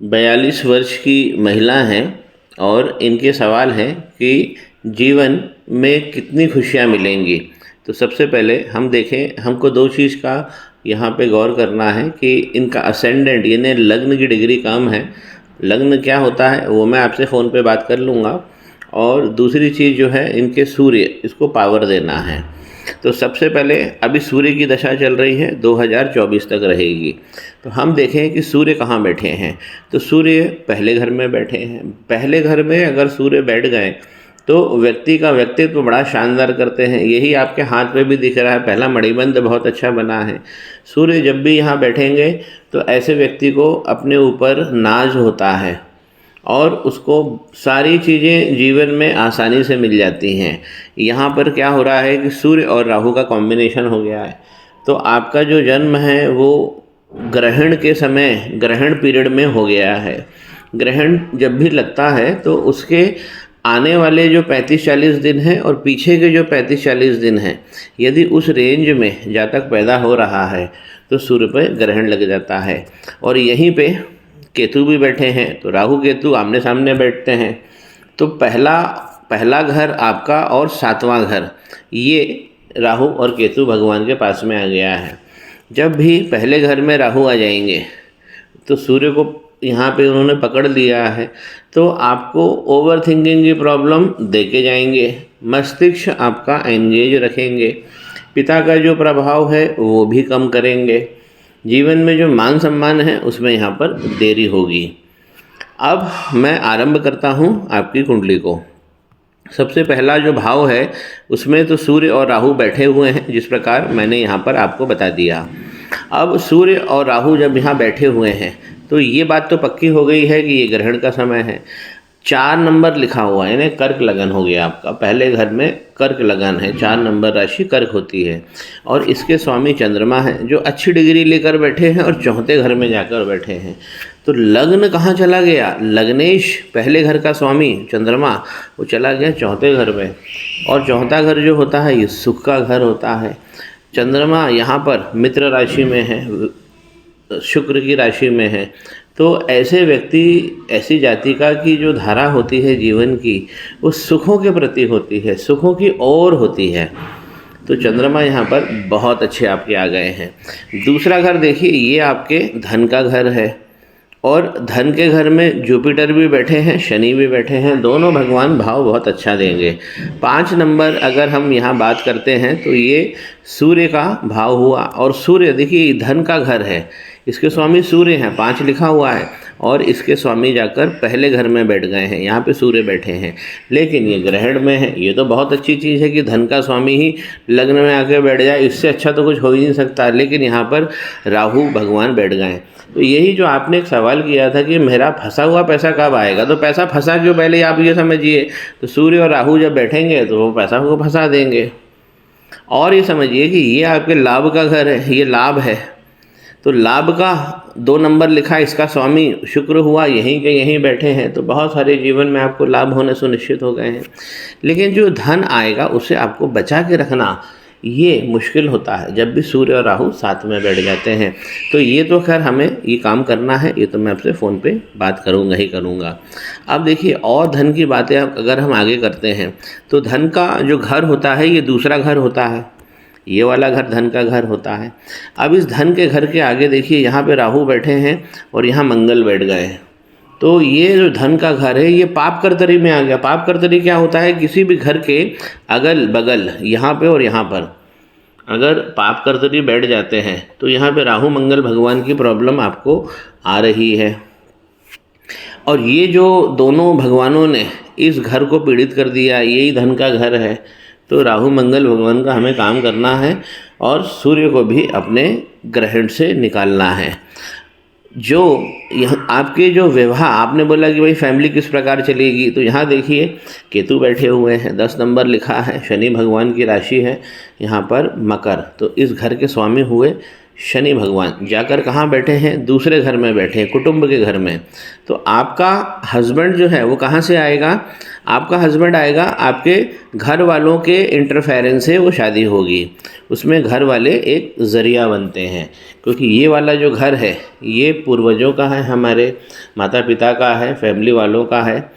42 वर्ष की महिला हैं और इनके सवाल है कि जीवन में कितनी खुशियाँ मिलेंगी। तो सबसे पहले हम देखें, हमको दो चीज़ का यहाँ पे गौर करना है कि इनका असेंडेंट यानी लग्न की डिग्री कम है। लग्न क्या होता है वो मैं आपसे फ़ोन पे बात कर लूँगा। और दूसरी चीज़ जो है इनके सूर्य, इसको पावर देना है। तो सबसे पहले अभी सूर्य की दशा चल रही है, 2024 तक रहेगी। तो हम देखें कि सूर्य कहाँ बैठे हैं। तो सूर्य पहले घर में बैठे हैं। पहले घर में अगर सूर्य बैठ गए तो व्यक्ति का व्यक्तित्व बड़ा शानदार करते हैं। यही आपके हाथ में भी दिख रहा है, पहला मणिबंध बहुत अच्छा बना है। सूर्य जब भी यहाँ बैठेंगे तो ऐसे व्यक्ति को अपने ऊपर नाज होता है और उसको सारी चीज़ें जीवन में आसानी से मिल जाती हैं। यहाँ पर क्या हो रहा है कि सूर्य और राहु का कॉम्बिनेशन हो गया है। तो आपका जो जन्म है वो ग्रहण के समय, ग्रहण पीरियड में हो गया है। ग्रहण जब भी लगता है तो उसके आने वाले जो 35-40 दिन हैं और पीछे के जो 35-40 दिन हैं, यदि उस रेंज में जातक पैदा हो रहा है तो सूर्य पर ग्रहण लग जाता है। और यहीं पे केतु भी बैठे हैं, तो राहु केतु आमने सामने बैठते हैं। तो पहला घर आपका और 7वां घर, ये राहु और केतु भगवान के पास में आ गया है। जब भी पहले घर में राहु आ जाएंगे तो सूर्य को यहाँ पे उन्होंने पकड़ लिया है, तो आपको ओवर थिंकिंग की प्रॉब्लम देके जाएंगे। मस्तिष्क आपका एंगेज रखेंगे। पिता का जो प्रभाव है वो भी कम करेंगे। जीवन में जो मान सम्मान है उसमें यहाँ पर देरी होगी। अब मैं आरंभ करता हूँ आपकी कुंडली को। सबसे पहला जो भाव है उसमें तो सूर्य और राहु बैठे हुए हैं, जिस प्रकार मैंने यहाँ पर आपको बता दिया। अब सूर्य और राहु जब यहाँ बैठे हुए हैं तो ये बात तो पक्की हो गई है कि ये ग्रहण का समय है। 4 नंबर लिखा हुआ है, यानी कर्क लगन हो गया आपका। पहले घर में कर्क लगन है, 4 नंबर राशि कर्क होती है। और इसके स्वामी चंद्रमा है जो अच्छी डिग्री लेकर बैठे हैं और चौथे घर में जाकर बैठे हैं। तो लग्न कहाँ चला गया? लग्नेश, पहले घर का स्वामी चंद्रमा, वो चला गया चौथे घर में। और चौथा घर जो होता है ये सुख का घर होता है। चंद्रमा यहाँ पर मित्र राशि में है, शुक्र की राशि में है। तो ऐसे व्यक्ति, ऐसी जातिका की जो धारा होती है जीवन की, वो सुखों के प्रति होती है, सुखों की ओर होती है। तो चंद्रमा यहाँ पर बहुत अच्छे आपके आ गए हैं। दूसरा घर देखिए, ये आपके धन का घर है और धन के घर में जुपिटर भी बैठे हैं, शनि भी बैठे हैं। दोनों भगवान भाव बहुत अच्छा देंगे। 5 नंबर अगर हम यहाँ बात करते हैं तो ये सूर्य का भाव हुआ। और सूर्य देखिए धन का घर है, इसके स्वामी सूर्य हैं, 5 लिखा हुआ है। और इसके स्वामी जाकर पहले घर में बैठ गए हैं, यहाँ पे सूर्य बैठे हैं। लेकिन ये ग्रहण में है। ये तो बहुत अच्छी चीज़ है कि धन का स्वामी ही लग्न में आके बैठ जाए, इससे अच्छा तो कुछ हो ही नहीं सकता। लेकिन यहाँ पर राहु भगवान बैठ गए। तो यही जो आपने एक सवाल किया था कि मेरा फंसा हुआ पैसा कब आएगा, तो पैसा फंसा क्यों, पहले आप ये समझिए। तो सूर्य और राहु जब बैठेंगे तो वो पैसा को फंसा देंगे। और ये समझिए कि ये आपके लाभ का घर है, ये लाभ है। तो लाभ का 2 नंबर लिखा, इसका स्वामी शुक्र हुआ, यहीं के यहीं बैठे हैं। तो बहुत सारे जीवन में आपको लाभ होने सुनिश्चित हो गए हैं। लेकिन जो धन आएगा उसे आपको बचा के रखना ये मुश्किल होता है जब भी सूर्य और राहु साथ में बैठ जाते हैं। तो ये तो खैर हमें ये काम करना है, ये तो मैं आपसे फ़ोन पे बात करूँगा ही करूँगा। अब देखिए और धन की बातें अगर हम आगे करते हैं तो धन का जो घर होता है ये दूसरा घर होता है। ये वाला घर धन का घर होता है। अब इस धन के घर के आगे देखिए, यहाँ पे राहु बैठे हैं और यहाँ मंगल बैठ गए हैं। तो ये जो धन का घर है ये पाप कर्तरी में आ गया। पाप कर्तरी क्या होता है? किसी भी घर के अगल बगल, यहाँ पे और यहाँ पर अगर पाप कर्तरी बैठ जाते हैं तो यहाँ पे राहु मंगल भगवान की प्रॉब्लम आपको आ रही है। और ये जो दोनों भगवानों ने इस घर को पीड़ित कर दिया, यही धन का घर है। तो राहु मंगल भगवान का हमें काम करना है और सूर्य को भी अपने ग्रहण से निकालना है। जो यहाँ आपके जो विवाह, आपने बोला कि भाई फैमिली किस प्रकार चलेगी, तो यहाँ देखिए केतु बैठे हुए हैं, 10 नंबर लिखा है, शनि भगवान की राशि है यहाँ पर मकर। तो इस घर के स्वामी हुए शनि भगवान जाकर कहाँ बैठे हैं? दूसरे घर में बैठे हैं, कुटुंब के घर में। तो आपका हस्बैंड जो है वो कहाँ से आएगा? आपका हस्बैंड आएगा आपके घर वालों के इंटरफेरेंस से वो शादी होगी। उसमें घर वाले एक ज़रिया बनते हैं, क्योंकि ये वाला जो घर है ये पूर्वजों का है, हमारे माता पिता का है, फैमिली वालों का है,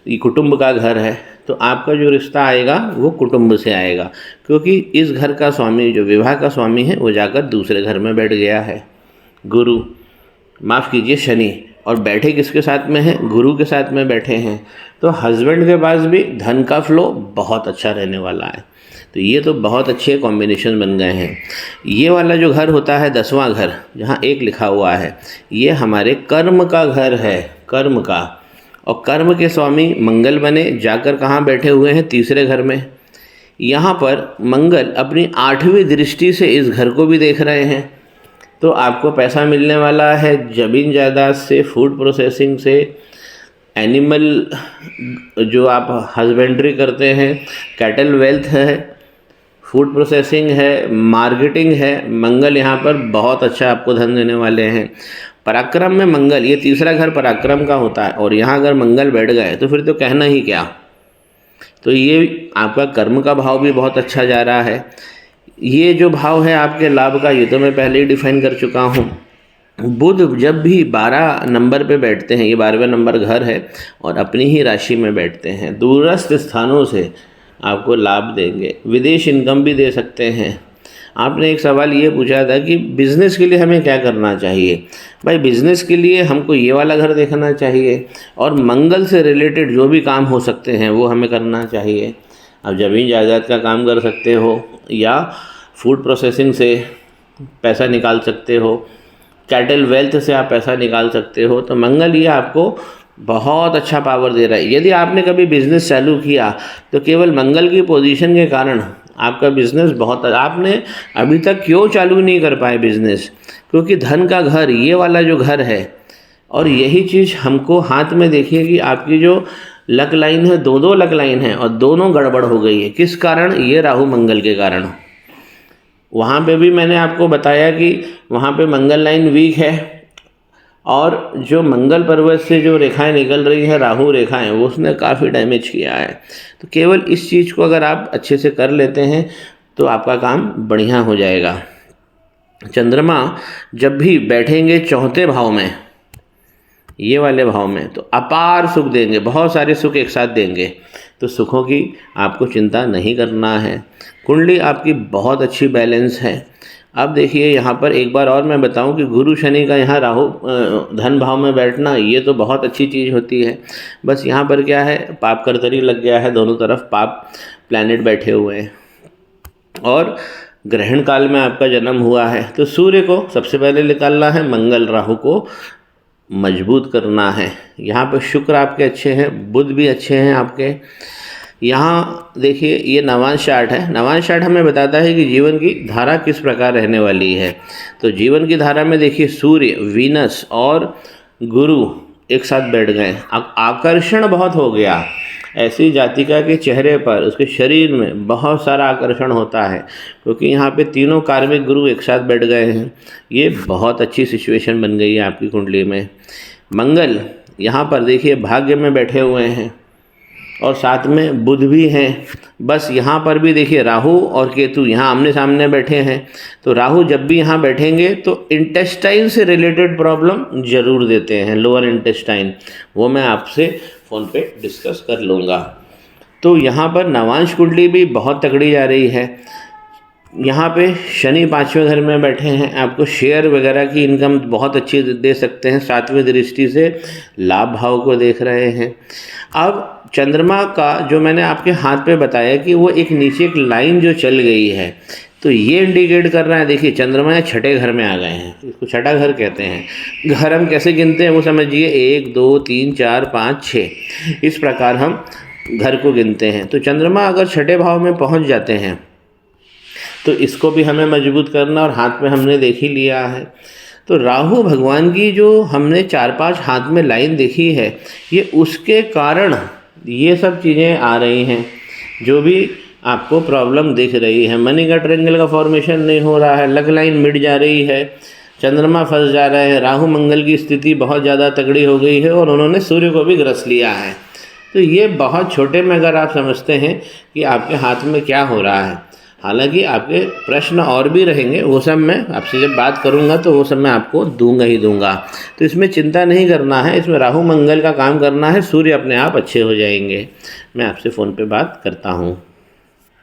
ये कुटुंब का घर है। तो आपका जो रिश्ता आएगा वो कुटुंब से आएगा, क्योंकि इस घर का स्वामी, जो विवाह का स्वामी है, वो जाकर दूसरे घर में बैठ गया है। गुरु, माफ़ कीजिए, शनि। और बैठे किसके साथ में है? गुरु के साथ में बैठे हैं। तो हस्बैंड के पास भी धन का फ्लो बहुत अच्छा रहने वाला है। तो ये तो बहुत अच्छे कॉम्बिनेशन बन गए हैं। ये वाला जो घर होता है 10वां घर, जहाँ 1 लिखा हुआ है, ये हमारे कर्म का घर है, कर्म का। और कर्म के स्वामी मंगल बने, जाकर कहाँ बैठे हुए हैं? तीसरे घर में। यहाँ पर मंगल अपनी 8वीं दृष्टि से इस घर को भी देख रहे हैं। तो आपको पैसा मिलने वाला है ज़मीन जायदाद से, फूड प्रोसेसिंग से, एनिमल जो आप हस्बेंड्री करते हैं, कैटल वेल्थ है, फूड प्रोसेसिंग है, मार्केटिंग है। मंगल यहाँ पर बहुत अच्छा आपको धन देने वाले हैं। पराक्रम में मंगल, ये तीसरा घर पराक्रम का होता है, और यहाँ अगर मंगल बैठ गए तो फिर तो कहना ही क्या। तो ये आपका कर्म का भाव भी बहुत अच्छा जा रहा है। ये जो भाव है आपके लाभ का, ये तो मैं पहले ही डिफाइन कर चुका हूँ। बुध जब भी 12 नंबर पे बैठते हैं, ये 12वें नंबर घर है, और अपनी ही राशि में बैठते हैं, दूरस्थ स्थानों से आपको लाभ देंगे, विदेश इनकम भी दे सकते हैं। आपने एक सवाल ये पूछा था कि बिज़नेस के लिए हमें क्या करना चाहिए। भाई, बिज़नेस के लिए हमको ये वाला घर देखना चाहिए, और मंगल से रिलेटेड जो भी काम हो सकते हैं वो हमें करना चाहिए। अब ज़मीन जायदाद का काम कर सकते हो, या फूड प्रोसेसिंग से पैसा निकाल सकते हो, कैटल वेल्थ से आप पैसा निकाल सकते हो। तो मंगल ये आपको बहुत अच्छा पावर दे रहा है। यदि आपने कभी बिज़नेस चालू किया तो केवल मंगल की पोजीशन के कारण आपका बिज़नेस बहुत, आपने अभी तक क्यों चालू नहीं कर पाए बिज़नेस? क्योंकि धन का घर ये वाला जो घर है, और यही चीज़ हमको हाथ में देखिए कि आपकी जो लक लाइन है, दो लक लाइन है, और दोनों गड़बड़ हो गई है। किस कारण? ये राहु मंगल के कारण। वहाँ पे भी मैंने आपको बताया कि वहाँ पे मंगल लाइन वीक है, और जो मंगल पर्वत से जो रेखाएं निकल रही है, राहु रेखाएं, वो उसने काफ़ी डैमेज किया है। तो केवल इस चीज़ को अगर आप अच्छे से कर लेते हैं तो आपका काम बढ़िया हो जाएगा। चंद्रमा जब भी बैठेंगे 4थे भाव में, ये वाले भाव में, तो अपार सुख देंगे, बहुत सारे सुख एक साथ देंगे। तो सुखों की आपको चिंता नहीं करना है। कुंडली आपकी बहुत अच्छी बैलेंस है। अब देखिए यहाँ पर एक बार और मैं बताऊं कि गुरु शनि का यहाँ राहु धन भाव में बैठना, ये तो बहुत अच्छी चीज़ होती है। बस यहाँ पर क्या है, पाप करतरी लग गया है, दोनों तरफ पाप प्लैनेट बैठे हुए हैं, और ग्रहण काल में आपका जन्म हुआ है। तो सूर्य को सबसे पहले निकालना है, मंगल राहु को मजबूत करना है। यहाँ पर शुक्र आपके अच्छे हैं, बुध भी अच्छे हैं आपके। यहाँ देखिए ये नवांश चार्ट है। नवांश चार्ट हमें बताता है कि जीवन की धारा किस प्रकार रहने वाली है। तो जीवन की धारा में देखिए सूर्य, वीनस और गुरु एक साथ बैठ गए। आकर्षण बहुत हो गया। ऐसी जातिका के चेहरे पर, उसके शरीर में बहुत सारा आकर्षण होता है, क्योंकि यहाँ पे तीनों कार्मिक गुरु एक साथ बैठ गए हैं। ये बहुत अच्छी सिचुएशन बन गई है आपकी कुंडली में। मंगल यहाँ पर देखिए भाग्य में बैठे हुए हैं, और साथ में बुध भी हैं। बस यहाँ पर भी देखिए राहु और केतु यहाँ आमने सामने बैठे हैं। तो राहु जब भी यहाँ बैठेंगे तो इंटेस्टाइन से रिलेटेड प्रॉब्लम जरूर देते हैं, लोअर इंटेस्टाइन, वो मैं आपसे फ़ोन पे डिस्कस कर लूँगा। तो यहाँ पर नवांश कुंडली भी बहुत तगड़ी जा रही है। यहाँ पे शनि 5वें घर में बैठे हैं, आपको शेयर वगैरह की इनकम बहुत अच्छी दे सकते हैं। 7वीं दृष्टि से लाभ भाव को देख रहे हैं। अब चंद्रमा का जो मैंने आपके हाथ पे बताया कि वो एक नीचे एक लाइन जो चल गई है, तो ये इंडिकेट कर रहा है, देखिए चंद्रमा 6ठे घर में आ गए हैं। इसको 6ठा घर कहते हैं। घर हम कैसे गिनते हैं वो समझिए, 1 2 3 4 5 6, इस प्रकार हम घर को गिनते हैं। तो चंद्रमा अगर 6ठे भाव में पहुँच जाते हैं तो इसको भी हमें मजबूत करना, और हाथ में हमने देख ही लिया है। तो राहु भगवान की जो हमने 4-5 हाथ में लाइन देखी है, ये उसके कारण ये सब चीज़ें आ रही हैं। जो भी आपको प्रॉब्लम दिख रही है। मनी का ट्रायंगल का फॉर्मेशन नहीं हो रहा है, लग लाइन मिट जा रही है, चंद्रमा फंस जा रहा है, राहु मंगल की स्थिति बहुत ज़्यादा तगड़ी हो गई है और उन्होंने सूर्य को भी ग्रस लिया है। तो ये बहुत छोटे में अगर आप समझते हैं कि आपके हाथ में क्या हो रहा है, हालांकि आपके प्रश्न और भी रहेंगे, वो सब मैं आपसे जब बात करूंगा तो वो सब मैं आपको दूंगा ही दूंगा। तो इसमें चिंता नहीं करना है, इसमें राहु मंगल का काम करना है, सूर्य अपने आप अच्छे हो जाएंगे। मैं आपसे फ़ोन पे बात करता हूँ।